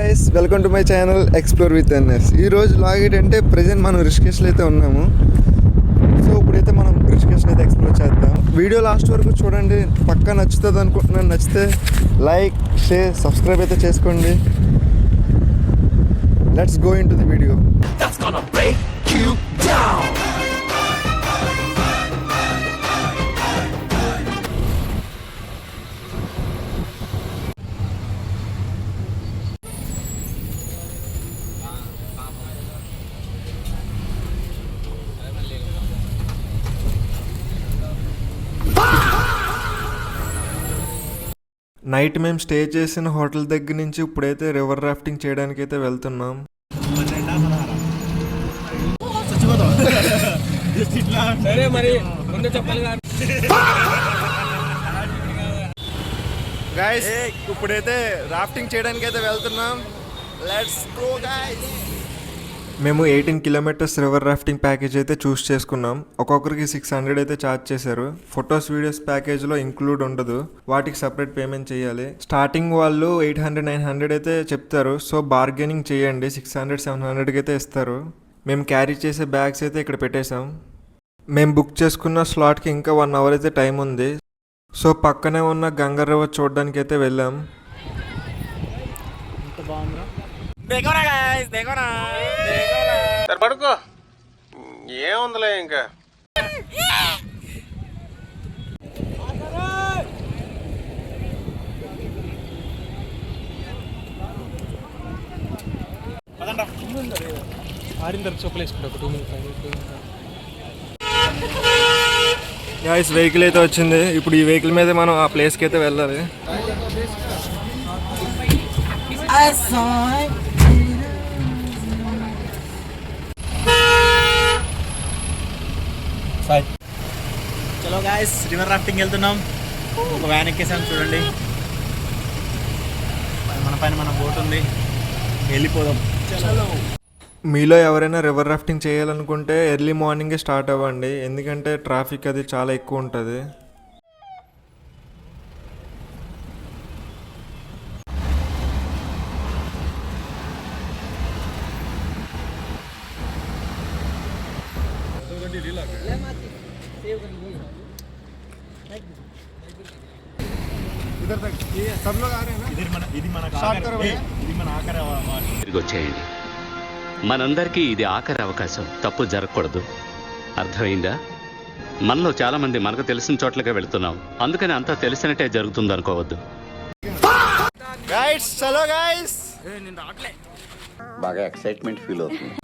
Guys, welcome to my channel explore with NS. ఈరోజు log ఏంటంటే present మనం రిషికేష్లో అయితే ఉన్నాము. సో ఇప్పుడైతే మనం రిషికేష్ని అయితే ఎక్స్ప్లోర్ చేద్దాం. వీడియో లాస్ట్ వరకు చూడండి, పక్కా నచ్చుతుంది అనుకుంటున్నాను. నచ్చితే లైక్, షేర్, సబ్స్క్రైబ్ అయితే చేసుకోండి. Let's go in to the video. Night మేము స్టే చేసిన హోటల్ దగ్గర నుంచి ఇప్పుడైతే రివర్ రాఫ్టింగ్ చేయడానికి అయితే వెళ్తున్నాం. గైస్, ఇప్పుడైతే రాఫ్టింగ్ చేయడానికి అయితే వెళ్తున్నాం. Let's go guys. మేము 18 కిలోమీటర్స్ రివర్ రాఫ్టింగ్ ప్యాకేజ్ అయితే చూస్ చేసుకున్నాం. ఒక్కొక్కరికి 600 అయితే ఛార్జ్ చేశారు. ఫొటోస్, వీడియోస్ ప్యాకేజ్లో ఇంక్లూడ్ ఉండదు, వాటికి సపరేట్ పేమెంట్ చేయాలి. స్టార్టింగ్ వాళ్ళు 800, 900 అయితే చెప్తారు. సో బార్గెనింగ్ చేయండి, 600, 700కి అయితే ఇస్తారు. మేము క్యారీ చేసే బ్యాగ్స్ అయితే ఇక్కడ పెట్టేశాం. మేము బుక్ చేసుకున్న స్లాట్కి ఇంకా 1 అవర్ అయితే టైం ఉంది. సో పక్కనే ఉన్న గంగా రివర్ చూడడానికి అయితే వెళ్ళాం. పడుకో, ఏముందిలే ఇంకా. గైస్, వెహికల్ అయితే వచ్చింది. ఇప్పుడు ఈ వెహికల్ మీద మనం ఆ ప్లేస్కి అయితే వెళ్ళాలి. చలో గాయస్, రివర్ రాఫ్టింగ్ వెళ్తున్నాం. ఒక వ్యాన్ ఎక్కేసాం చూడండి. మన పైన మన బోట్ ఉంది, వెళ్ళిపోదాం. మీలో ఎవరైనా రివర్ రాఫ్టింగ్ చేయాలనుకుంటే ఎర్లీ మార్నింగే స్టార్ట్ అవ్వండి, ఎందుకంటే ట్రాఫిక్ అది చాలా ఎక్కువ ఉంటుంది. వచ్చేయండి. మనందరికీ ఇది ఆఖరి అవకాశం, తప్పు జరగకూడదు. అర్థమైందా? మనలో చాలా మంది మనకు తెలిసిన చోట్లకే వెళుతున్నాం, అందుకని అంతా తెలిసినట్టే జరుగుతుంది అనుకోవద్దు. బాగా ఎక్సైట్మెంట్ ఫీల్ అవుతుంది.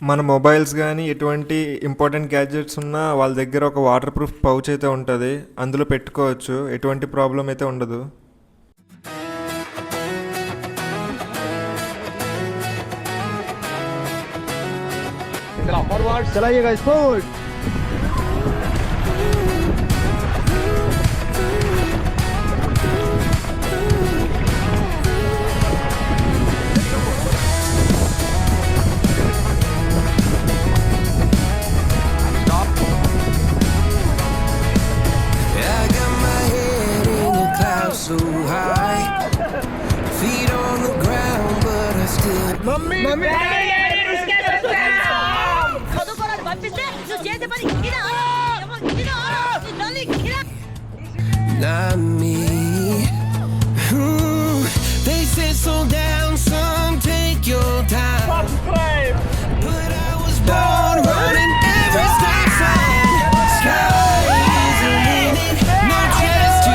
మన మొబైల్స్ కానీ ఎటువంటి ఇంపార్టెంట్ గ్యాడ్జెట్స్ ఉన్నా వాళ్ళ దగ్గర ఒక వాటర్ ప్రూఫ్ పౌచ్ అయితే ఉంటుంది, అందులో పెట్టుకోవచ్చు. ఎటువంటి ప్రాబ్లం అయితే ఉండదు. So high, feet on the ground, but I still. Mommy, not me. They said slow down, son, take your time. But I was born running every stop sign. Sky is the limit, no chance to.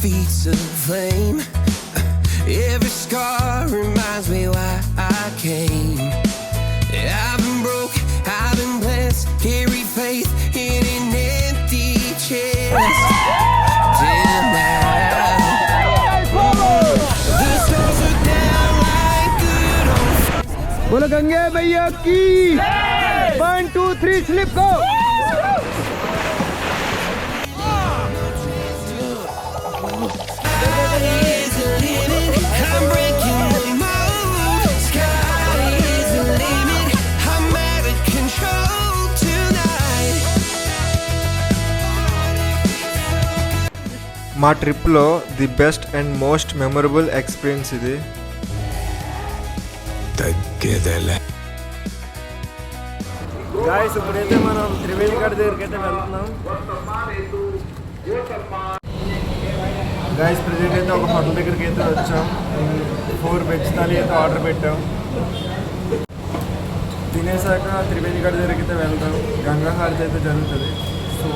Feet of flame. Every scar reminds me why I came. I've been broke, I've been blessed, carry faith in an empty chest. Till now, the stars are down like good old. बोलो गंगे भैया की। Is the limit. I'm breaking the mold. Sky is the limit. I'm out of control tonight. మా ట్రిప్లో the best and most memorable experience ఇది. Guys ఇప్పుడైతే మనం త్రివేణి ఘాట్ దగ్గరికి అయితే వెళ్తున్నాం. గాయస్ ప్రజెంట్ అయితే ఒక హోటల్ దగ్గరికి అయితే వచ్చాం. 4 వెజ్ థాలీ అయితే ఆర్డర్ పెట్టాం. తినేసాక త్రివేణి ఘాట్ దగ్గరికి అయితే వెళ్తాం. గంగా హారతి అయితే జరుగుతుంది. సో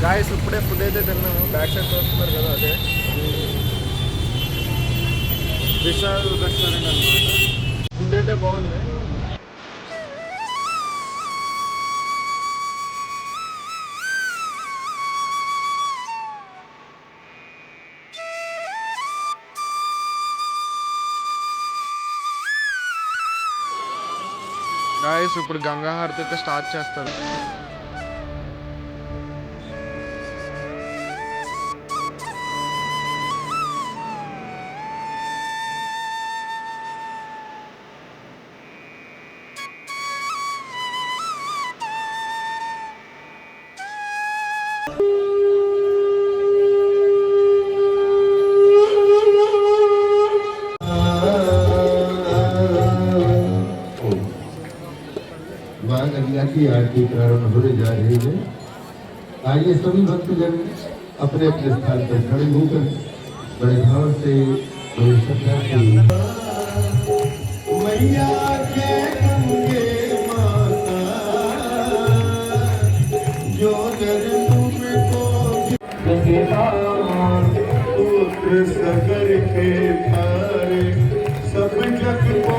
గాయస్ ఇప్పుడే ఫుడ్ అయితే తిన్నాము. బ్యాక్ సైడ్ చూస్తున్నారు కదా, అదే విశాల్ రెస్టారెంట్ అనమాట. ఫుడ్ అయితే బాగుంది. గాయస్ ఇప్పుడు గంగా హారతి అయితే స్టార్ట్ చేస్తారు. मां गंगा की आरती प्रारंभ होने जा रही है। आइए सभी भक्तजन अपने अपने स्थान पर खड़े होकर बड़े भाव से बड़ी श्रद्धा से मैया के गंगे माता जो जन तुमको पुत्र सगर के तारे सब जग को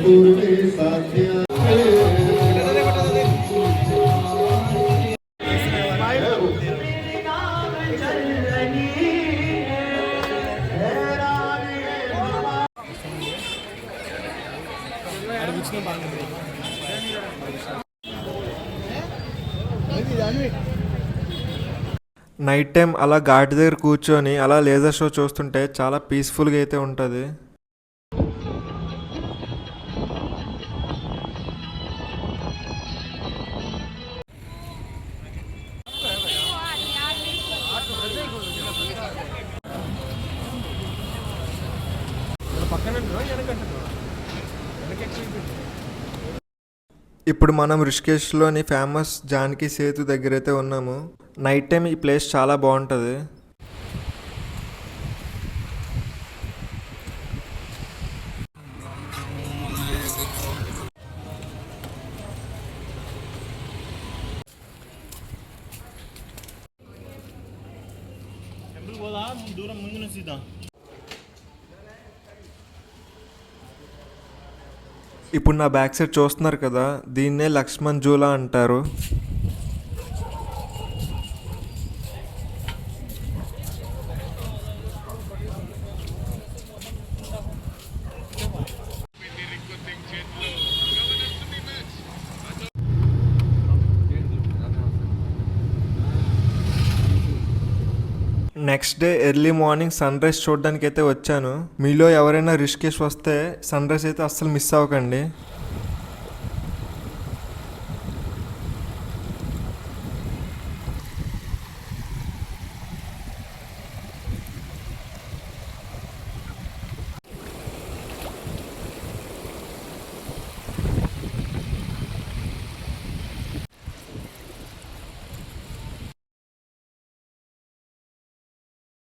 पूर्वे साध्या నైట్ టైం అలా ఘాట్ దగ్గర కూర్చొని అలా లేజర్ షో చూస్తుంటే చాలా పీస్ఫుల్గా అయితే ఉంటుంది. ఇప్పుడు మనం రిషికేష్లోని ఫేమస్ జానకి సేతు దగ్గర అయితే ఉన్నాము. నైట్ టైం ఈ ప్లేస్ చాలా బాగుంటుంది. దూరం ముందు నుంచి ఇప్పుడు నా బ్యాక్ సైడ్ చూస్తున్నారు కదా, దీన్నే లక్ష్మణ్ జూలా అంటారు. Next day early morning sunrise చూడడానికి అయితే వచ్చాను. మీలో ఎవరైనా రిషికేష్ వస్తే సన్ రైజ్ అయితే అస్సలు మిస్ అవ్వకండి.